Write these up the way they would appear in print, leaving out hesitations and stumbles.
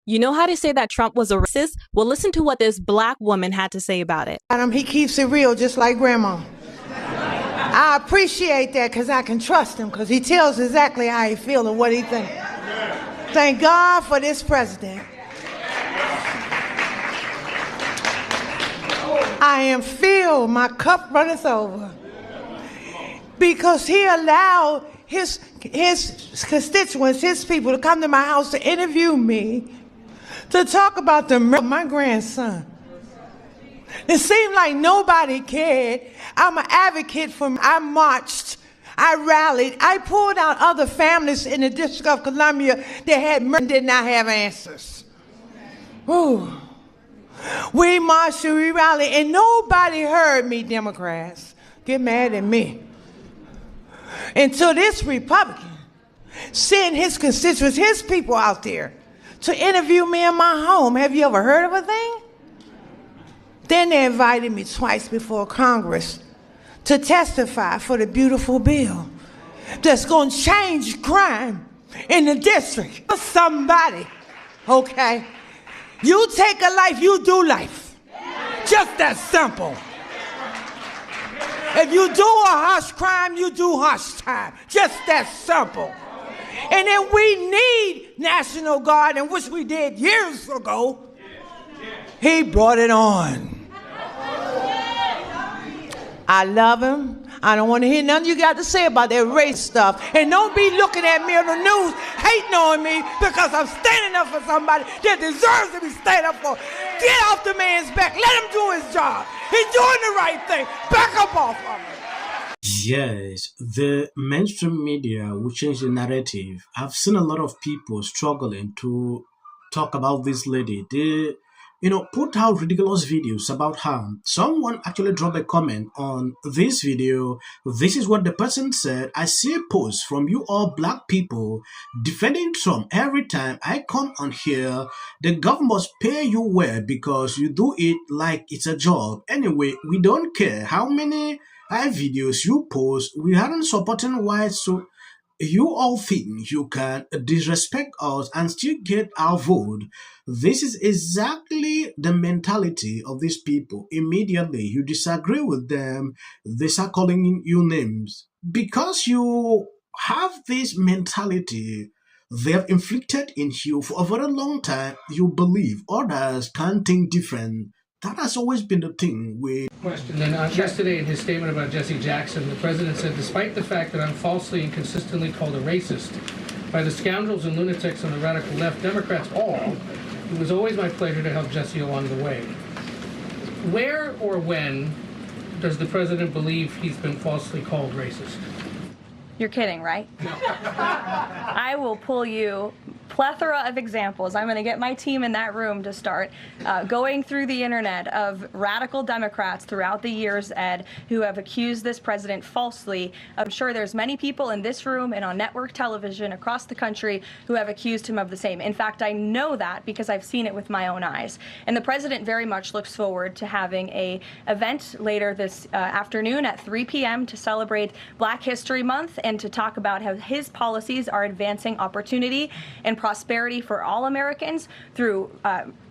You know how to say that Trump was a racist? Well, listen to what this black woman had to say about it. He keeps it real just like Grandma. I appreciate that because I can trust him because he tells exactly how he feels and what he thinks. Thank God for this president. I am filled, my cup runneth over. Because he allowed his constituents, his people to come to my house to interview me, to talk about the murder of my grandson. It seemed like nobody cared. I'm an advocate for, I marched, I rallied, I pulled out other families in the District of Columbia that had murder and did not have answers. Ooh. We marched and we rallied and nobody heard me, Democrats. Get mad at me. Until this Republican sent his constituents, his people out there to interview me in my home. Have you ever heard of a thing? Then they invited me twice before Congress to testify for the beautiful bill that's going to change crime in the district. Somebody, okay? You take a life, you do life. Just that simple. If you do a harsh crime, you do harsh time. Just that simple. And then we need National Guard, and which we did years ago. He brought it on. I love him. I don't want to hear nothing you got to say about that race stuff. And don't be looking at me on the news hating on me because I'm standing up for somebody that deserves to be standing up for. Get off the man's back. Let him do his job. He's doing the right thing. Back up off of him. Yes, the mainstream media will change the narrative. I've seen a lot of people struggling to talk about this lady. They, put out ridiculous videos about her. Someone actually dropped a comment on this video. This is what the person said. I see a post from you all black people defending Trump. Every time I come on here, the government must pay you well because you do it like it's a job. Anyway, we don't care how many videos you post. We aren't supporting whites, so you all think you can disrespect us and still get our vote. This is exactly the mentality of these people. Immediately you disagree with them, they start calling you names. Because you have this mentality they have inflicted in you for a very long time, you believe others can't think different. That has always been the thing with... Question. And yesterday in his statement about Jesse Jackson, the president said, despite the fact that I'm falsely and consistently called a racist by the scoundrels and lunatics on the radical left, Democrats all, it was always my pleasure to help Jesse along the way. Where or when does the president believe he's been falsely called racist? You're kidding, right? No. I will pull you plethora of examples. I'm going to get my team in that room to start going through the internet of radical Democrats throughout the years, Ed, who have accused this president falsely. I'm sure there's many people in this room and on network television across the country who have accused him of the same. In fact, I know that because I've seen it with my own eyes. And the president very much looks forward to having an event later this afternoon at 3 p.m. to celebrate Black History Month and to talk about how his policies are advancing opportunity and prosperity for all Americans through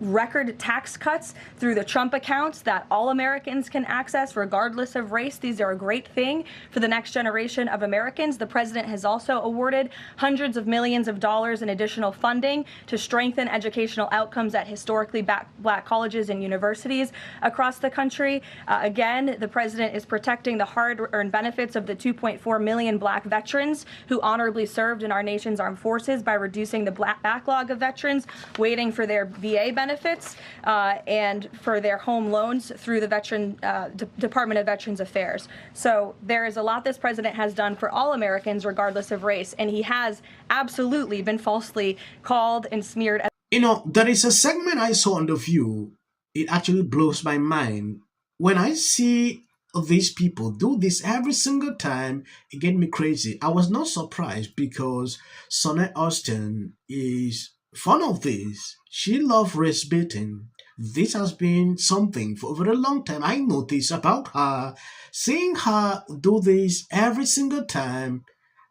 record tax cuts, through the Trump accounts that all Americans can access regardless of race. These are a great thing for the next generation of Americans. The president has also awarded hundreds of millions of dollars in additional funding to strengthen educational outcomes at historically black colleges and universities across the country. Again, the president is protecting the hard-earned benefits of the 2.4 million black veterans who honorably served in our nation's armed forces by reducing the backlog of veterans waiting for their VA benefits and for their home loans through the Department of Veterans Affairs. So there is a lot this president has done for all Americans regardless of race, and he has absolutely been falsely called and smeared. There is a segment I saw on The View. It actually blows my mind. When I see these people do this every single time, it gets me crazy. I was not surprised because Savannah Hostin is fond of this. She loves race baiting. This has been something for a very long time. I noticed about her. Seeing her do this every single time,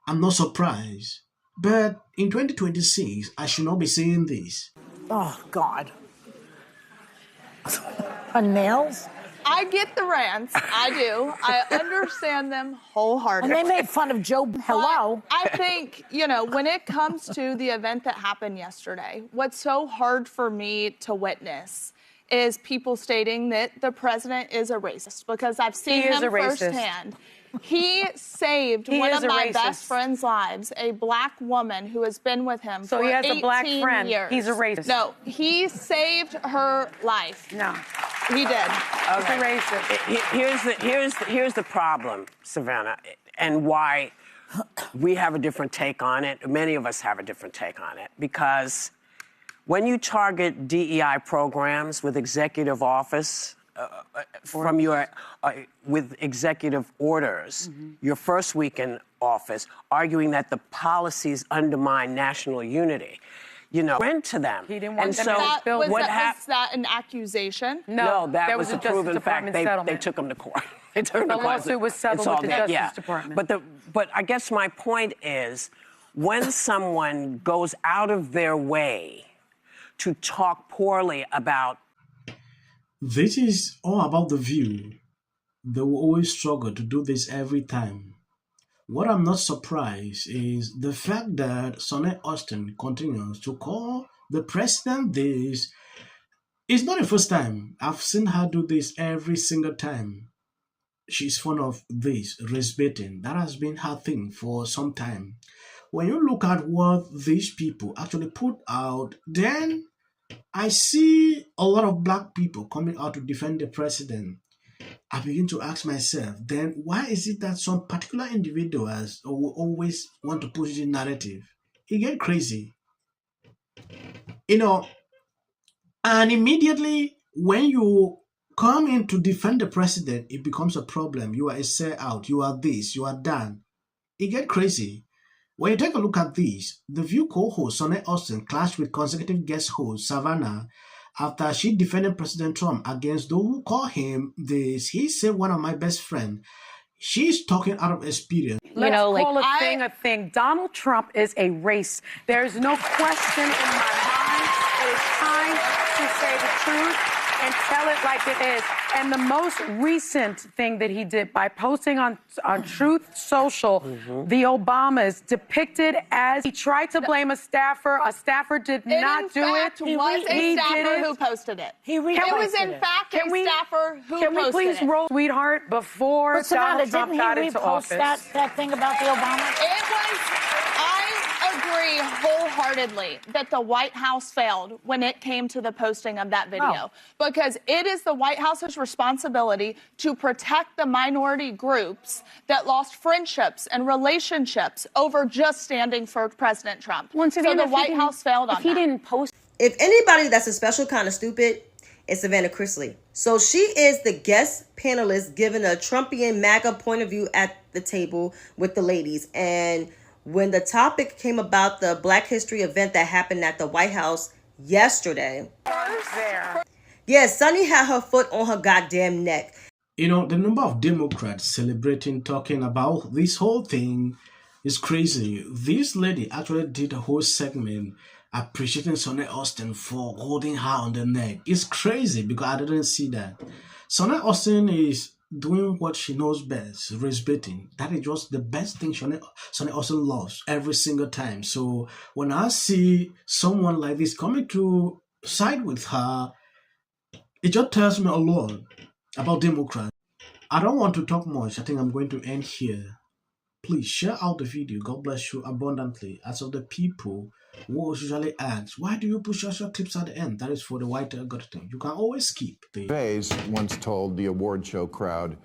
I'm not surprised. But in 2026, I should not be saying this. Oh, God. Her nails? I get the rants. I do. I understand them wholeheartedly. And they made fun of Joe. Hello. But I think, you know, when it comes to the event that happened yesterday, what's so hard for me to witness is people stating that the president is a racist, because I've seen him firsthand. He saved one of my best friend's lives, a black woman who has been with him for 18 years. So he has a black friend. He's a racist. No, he saved her life. No. He did. Okay. Here's the problem, Savannah, and why we have a different take on it. Many of us have a different take on it, because when you target DEI programs with executive office, from your with executive orders, your first week in office, arguing that the policies undermine national unity, you know, went to them. He didn't want them to build. Was that an accusation? No, that was a proven fact. They took him to court. They took him to court. The lawsuit was settled with the Justice Department. But I guess my point is, when someone goes out of their way to talk poorly about. This is all about The View. They will always struggle to do this every time. What I'm not surprised is the fact that Savannah Hostin continues to call the president this. It's not the first time. I've seen her do this every single time. She's fond of this, race baiting. That has been her thing for some time. When you look at what these people actually put out, then I see a lot of black people coming out to defend the president. I begin to ask myself, then why is it that some particular individuals will always want to push the narrative? It gets crazy. You know, and immediately when you come in to defend the president, it becomes a problem. You are a sellout, you are this, you are that. It gets crazy. When you take a look at this, The View co-host Savannah Hostin clashed with consecutive guest host Savannah after she defended President Trump against those who call him this. He said, one of my best friends. She's talking out of experience. Let's call a thing. Donald Trump is a race. There's no question in my mind. It is time to say the truth and tell it like it is. And the most recent thing that he did by posting on Truth Social, the Obamas depicted as he tried to blame a staffer. A staffer did not do it. It was a staffer who posted it. It was in fact a staffer who posted it. Can we please roll, sweetheart, before Donald Trump got into office? That thing about the Obamas? It was. I agree wholeheartedly that the White House failed when it came to the posting of that video, because it is the White House's responsibility to protect the minority groups that lost friendships and relationships over just standing for President Trump. So the White House failed on that. If he didn't post, if anybody that's a special kind of stupid, it's Savannah Chrisley. So she is the guest panelist giving a Trumpian MAGA point of view at the table with the ladies. And when the topic came about the Black History event that happened at the White House yesterday, Sunny had her foot on her goddamn neck. You know, the number of Democrats celebrating, talking about this whole thing is crazy. This lady actually did a whole segment appreciating Savannah Hostin for holding her on the neck. It's crazy because I didn't see that. Savannah Hostin is doing what she knows best, race baiting. That is just the best thing Savannah Hostin loves every single time. So when I see someone like this coming to side with her, it just tells me a lot about Democrats. I don't want to talk much. I think I'm going to end here. Please share out the video. God bless you abundantly. As of the people who usually ask, why do you push your clips at the end? That is for the white algorithm. You can always skip the... Bays once told the award show crowd,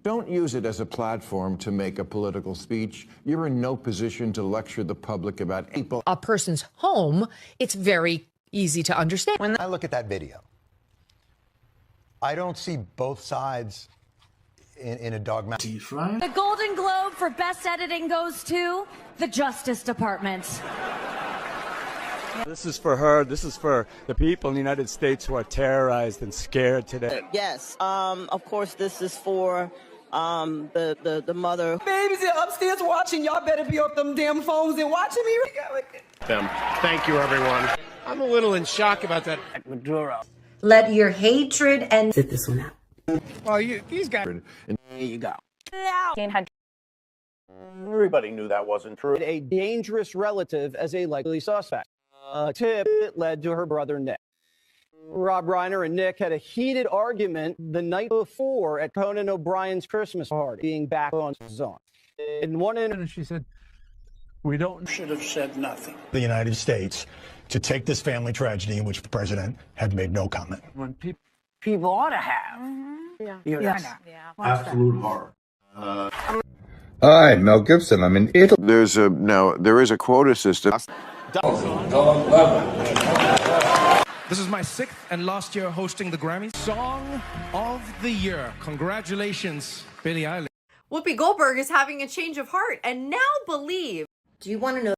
don't use it as a platform to make a political speech. You're in no position to lecture the public about people. A person's home, it's very easy to understand. When I look at that video, I don't see both sides in a dogmatic. The Golden Globe for Best Editing goes to the Justice Department. This is for her. This is for the people in the United States who are terrorized and scared today. Yes. Of course, this is for the mother. Babies are upstairs watching. Y'all better be off them damn phones and watching me. Them. Thank you, everyone. I'm a little in shock about that. Maduro. Let your hatred and Sit this one out. Well, he's got. There you go. Everybody knew that wasn't true. A dangerous relative as a likely suspect. A tip that led to her brother Nick. Rob Reiner and Nick had a heated argument the night before at Conan O'Brien's Christmas party, being back on Zone. In one interview, she said, "We should have said nothing." The United States to take this family tragedy in which the president had made no comment. When people ought to have. Absolute horror. Hi, Mel Gibson. I'm in Italy. There is a quota system. This is my 6th and last year hosting the Grammys. Song of the Year. Congratulations, Billie Eilish. Whoopi Goldberg is having a change of heart and now believes. Do you want to know